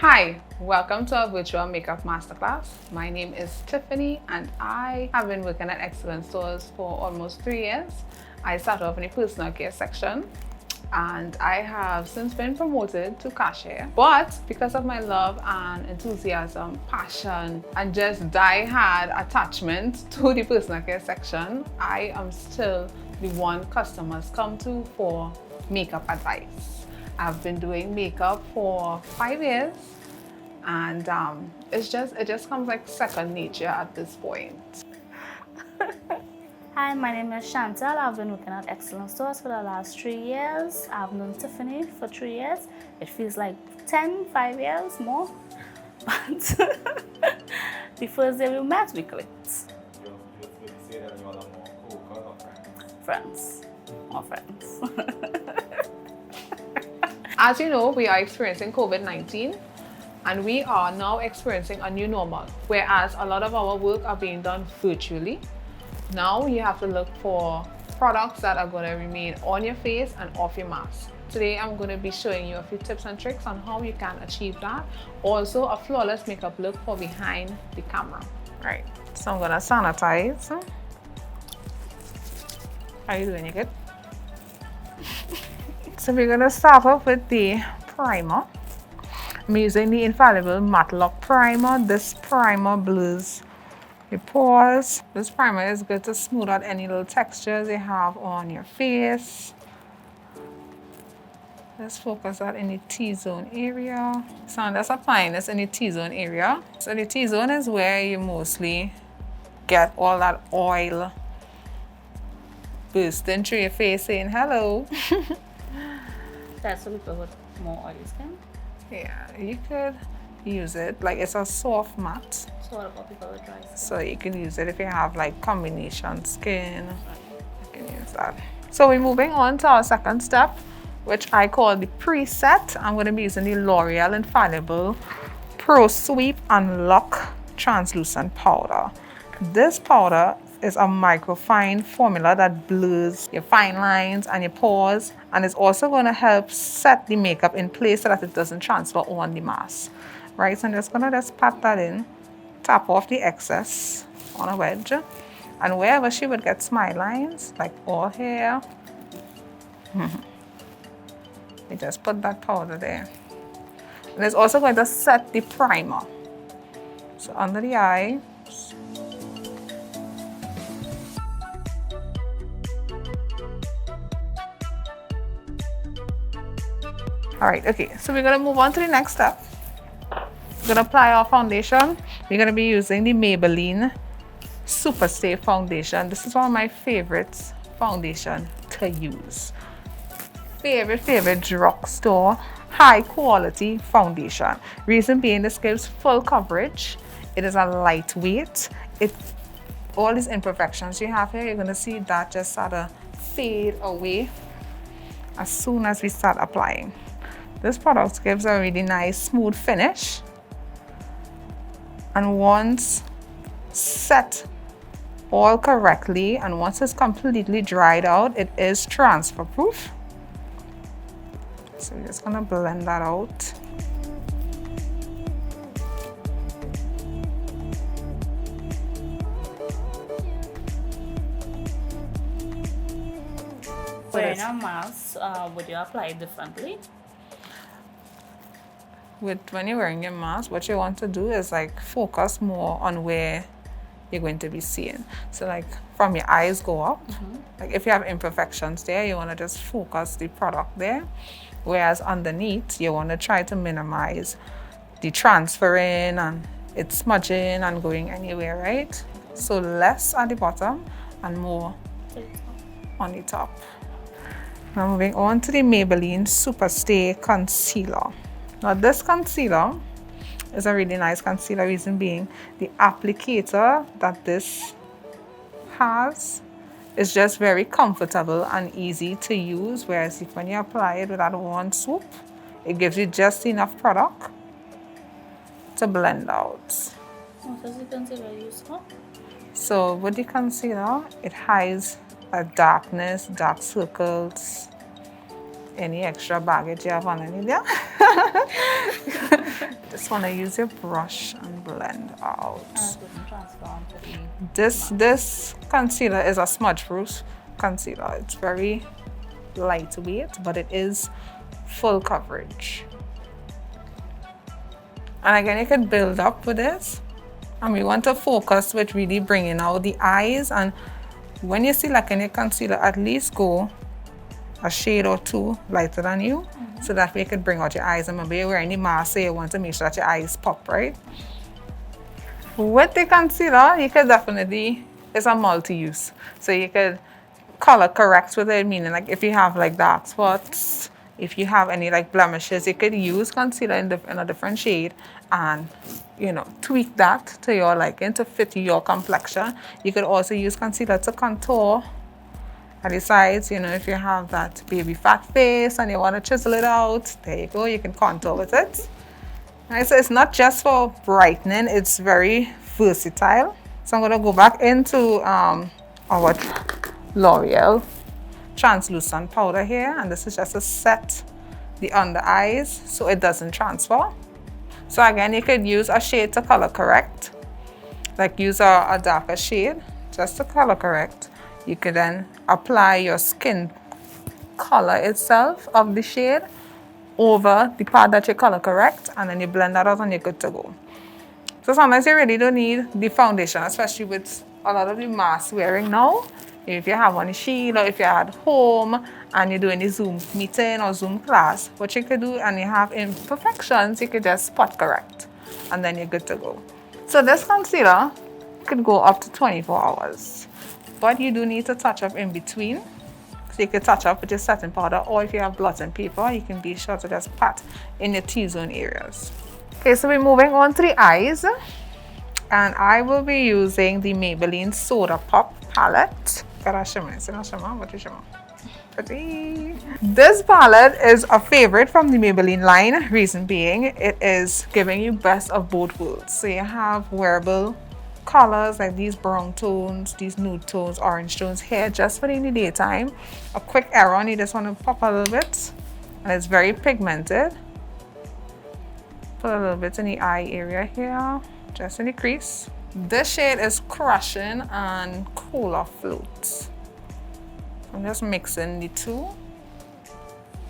Hi, welcome to our virtual makeup masterclass. My name is Tiffany and I have been working at Excellent Stores for almost 3 years. I started off in the personal care section and I have since been promoted to cashier. But because of my love and enthusiasm, passion, and just die-hard attachment to the personal care section, I am still the one customers come to for makeup advice. I've been doing makeup for 5 years and it just comes like second nature at this point. Hi, my name is Chantal. I've been working at Excellent Stores for the last 3 years. I've known Tiffany for 3 years. It feels like 5 years more. But the first day we met, we clicked. You say that you are more co-worker or friends? Friends. More friends. As you know, we are experiencing COVID-19 and we are now experiencing a new normal, whereas a lot of our work are being done virtually. Now you have to look for products that are going to remain on your face and off your mask. Today I'm going to be showing you a few tips and tricks on how you can achieve that. Also a flawless makeup look for behind the camera. Right, so I'm going to sanitize. How are you doing? You good? So we're going to start off with the primer. I'm using the Infallible Matte Lock Primer. This primer blurs your pores. This primer is good to smooth out any little textures you have on your face. Let's focus that in the T-zone area. So I'm just applying this in the T-zone area. So the T-zone is where you mostly get all that oil bursting through your face saying hello. That's for people with more oily skin. Yeah, you could use it. Like it's a soft matte. So what about people with dry skin? So you can use it if you have like combination skin. You can use that. So we're moving on to our second step, which I call the preset. I'm going to be using the L'Oreal Infallible Pro Sweep and Lock Translucent Powder. This powder is a microfine formula that blurs your fine lines and your pores, and it's also going to help set the makeup in place so that it doesn't transfer on the mask. Right, so I'm just going to pat that in, tap off the excess on a wedge, and wherever she would get smile lines, like all here, we just put that powder there. And it's also going to set the primer. So under the eye. All right, okay, so we're gonna move on to the next step. We're gonna apply our foundation. We're gonna be using the Maybelline SuperStay foundation. This is one of my favorites foundation to use. Favorite drugstore, high quality foundation. Reason being, this gives full coverage. It is a lightweight. All these imperfections you have here, you're gonna see that just sort of fade away as soon as we start applying. This product gives a really nice smooth finish, and once set all correctly and once it's completely dried out, it is transfer proof. So we're just gonna blend that out. Wearing a mask, would you apply it differently? When you're wearing your mask, what you want to do is like focus more on where you're going to be seeing. So like from your eyes go up. Like if you have imperfections there, you want to just focus the product there. Whereas underneath, you want to try to minimize the transferring and it smudging and going anywhere, right? So less at the bottom and more on the top. Now moving on to the Maybelline SuperStay Concealer. Now this concealer is a really nice concealer, reason being the applicator that this has is just very comfortable and easy to use, whereas if when you apply it with that one swoop, it gives you just enough product to blend out. What does the concealer use for? So with the concealer, it hides darkness, dark circles, any extra baggage you have on any there. Just want to use your brush and blend out. And it doesn't transform to the This concealer is a smudge-proof concealer. It's very lightweight, but it is full coverage. And again, you can build up with this. And we want to focus with really bringing out the eyes. And when you selecting your concealer, at least go a shade or two lighter than you, so that way you can bring out your eyes. And maybe you're wearing the mask, so you want to make sure that your eyes pop, right? With the concealer, you could definitely, it's a multi-use. So you could color correct with it, meaning like if you have like dark spots, if you have any like blemishes, you could use concealer in a different shade and, you know, tweak that to your liking to fit your complexion. You could also use concealer to contour at the sides, you know, if you have that baby fat face and you want to chisel it out, there you go, you can contour with it. Right, so it's not just for brightening, it's very versatile. So I'm going to go back into our L'Oreal translucent powder here, and this is just to set the under eyes so it doesn't transfer. So again, you could use a shade to color correct, like use a darker shade just to color correct. You could then apply your skin color itself of the shade over the part that you color correct, and then you blend that out and you're good to go. So sometimes you really don't need the foundation, especially with a lot of the mask wearing now. If you have on a shield or if you're at home and you're doing a Zoom meeting or Zoom class, what you could do, and you have imperfections, you could just spot correct and then you're good to go. So this concealer could go up to 24 hours, but you do need to touch up in between. So you could touch up with your setting powder, or if you have blotting paper, you can be sure to just pat in your T-zone areas. Okay, so we're moving on to the eyes, and I will be using the Maybelline Soda Pop palette. Got a shimmer, it's not shimmer, what is shimmer? Pretty. This palette is a favorite from the Maybelline line, reason being it is giving you best of both worlds. So you have wearable colors like these brown tones, these nude tones, orange tones here just for in the daytime. A quick error, and you just want to pop a little bit, and it's very pigmented. Put a little bit in the eye area here, just in the crease. This shade is Crushing and Cooler Float. I'm just mixing the two,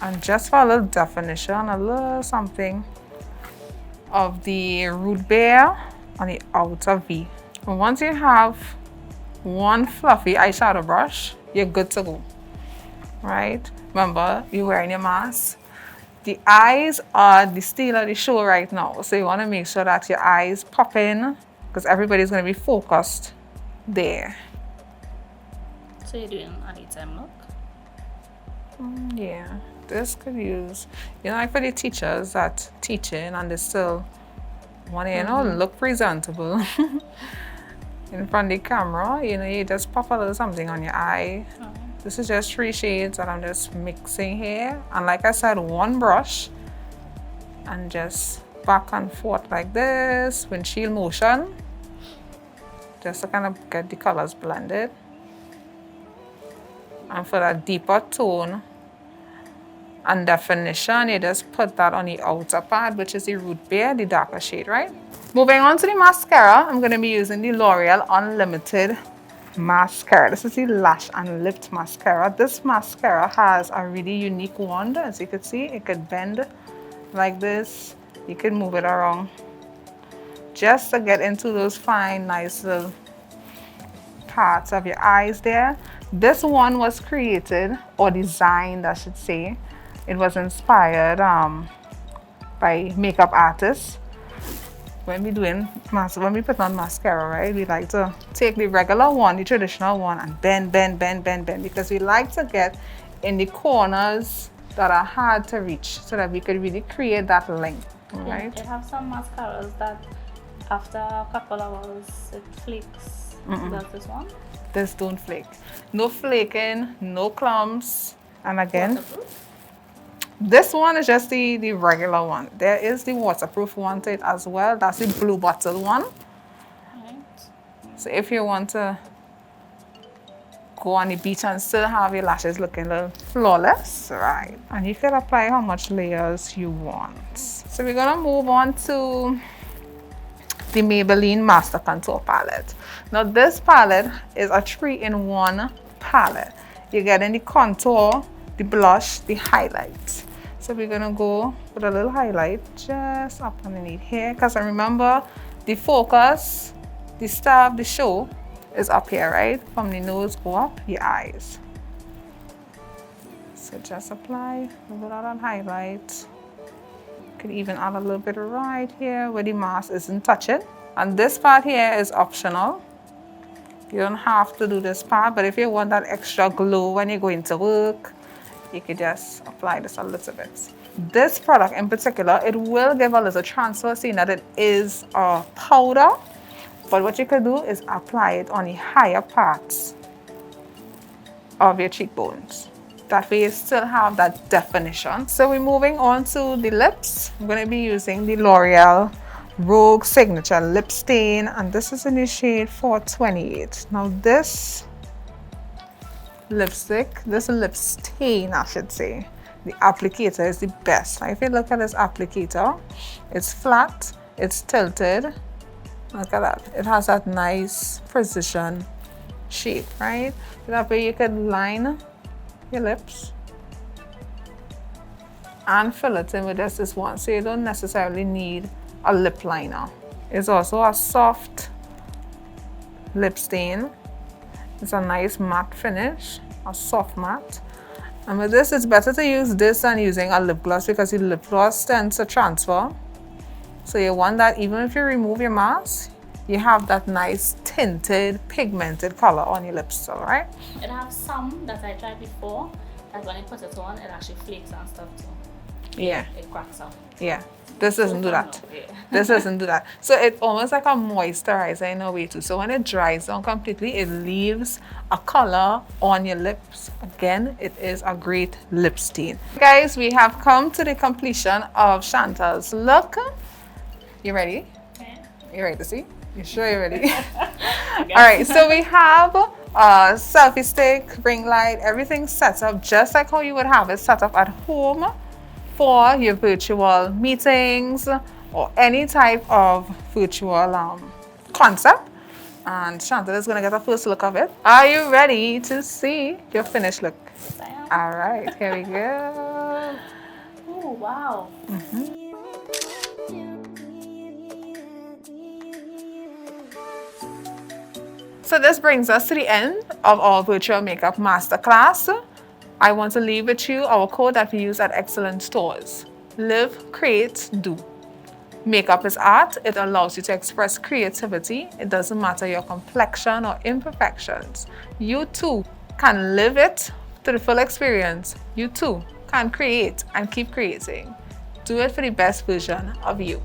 and just for a little definition, a little something of the root beer on the outer V. And once you have one fluffy eyeshadow brush, you're good to go, right? Remember, you're wearing your mask. The eyes are the steal of the show right now, so you want to make sure that your eyes pop in, because everybody's going to be focused there. So you're doing a daytime look? Yeah, this could use, you know, like for the teachers that teaching and they still want to, you know, look presentable in front of the camera, you know, you just pop a little something on your eye. This is just 3 shades that I'm just mixing here. And like I said, one brush and just back and forth like this, windshield motion, just to kind of get the colors blended. And for that deeper tone and definition, you just put that on the outer part, which is the root beer, the darker shade, right? Moving on to the mascara, I'm going to be using the L'Oreal Unlimited mascara. This is the Lash and Lift mascara. This mascara has a really unique wand. As you can see, it could bend like this. You can move it around just to get into those fine, nice little parts of your eyes there. This one was created, or designed, I should say. It was inspired by makeup artists. When we put on mascara, right, we like to take the regular one, the traditional one, and bend, because we like to get in the corners that are hard to reach, so that we could really create that length, right? They have some mascaras that after a couple hours it flakes. Does this one? This don't flake. No flaking, no clumps. And again, Waterproof? this one is just the regular one. There is the waterproof one to it as well. That's the blue bottle one. Right. So if you want to go on the beach and still have your lashes looking a little flawless, right? And you can apply how much layers you want. So we're gonna move on to the Maybelline Master Contour Palette. Now this palette is a 3-in-1 palette. You're getting the contour, the blush, the highlight. So we're gonna go with a little highlight just up underneath here, because I remember the focus, the star of the show is up here, right? From the nose go up, your eyes. So just apply a little bit of that highlight. You could even add a little bit right here where the mask isn't touching. And this part here is optional. You don't have to do this part, but if you want that extra glow when you're going to work, you could just apply this a little bit. This product in particular, it will give a little transfer, seeing that it is a powder. But what you could do is apply it on the higher parts of your cheekbones. That way you still have that definition. So we're moving on to the lips. I'm going to be using the L'Oreal Rouge Signature Lip Stain, and this is in the shade 428. Now this lip stain, I should say, the applicator is the best. Like if you look at this applicator, it's flat, it's tilted. Look at that. It has that nice precision shape, right? So that way you can line your lips and fill it in with this one. So you don't necessarily need a lip liner. It's also a soft lip stain. It's a nice matte finish, a soft matte. And with this, it's better to use this than using a lip gloss, because the lip gloss tends to transfer. So you want that even if you remove your mask, you have that nice tinted, pigmented color on your lips still, right? It has some that I tried before, that when I put it on, it actually flakes and stuff too. Yeah. It cracks up. Yeah. This doesn't do that. Yeah. This doesn't do that. So it's almost like a moisturizer in a way too. So when it dries down completely, it leaves a color on your lips. Again, it is a great lip stain. Guys, we have come to the completion of Chantal's look. You ready? Okay. You ready to see? You sure you're ready? All right, so we have a selfie stick, ring light, everything set up just like how you would have it set up at home for your virtual meetings or any type of virtual concept. And Chantal is going to get a first look of it. Are you ready to see your finished look? Yes, I am. All right, here we go. Oh, wow. So this brings us to the end of our virtual makeup masterclass. I want to leave with you our code that we use at Excellent Stores. Live, create, do. Makeup is art. It allows you to express creativity. It doesn't matter your complexion or imperfections. You too can live it to the full experience. You too can create and keep creating. Do it for the best version of you.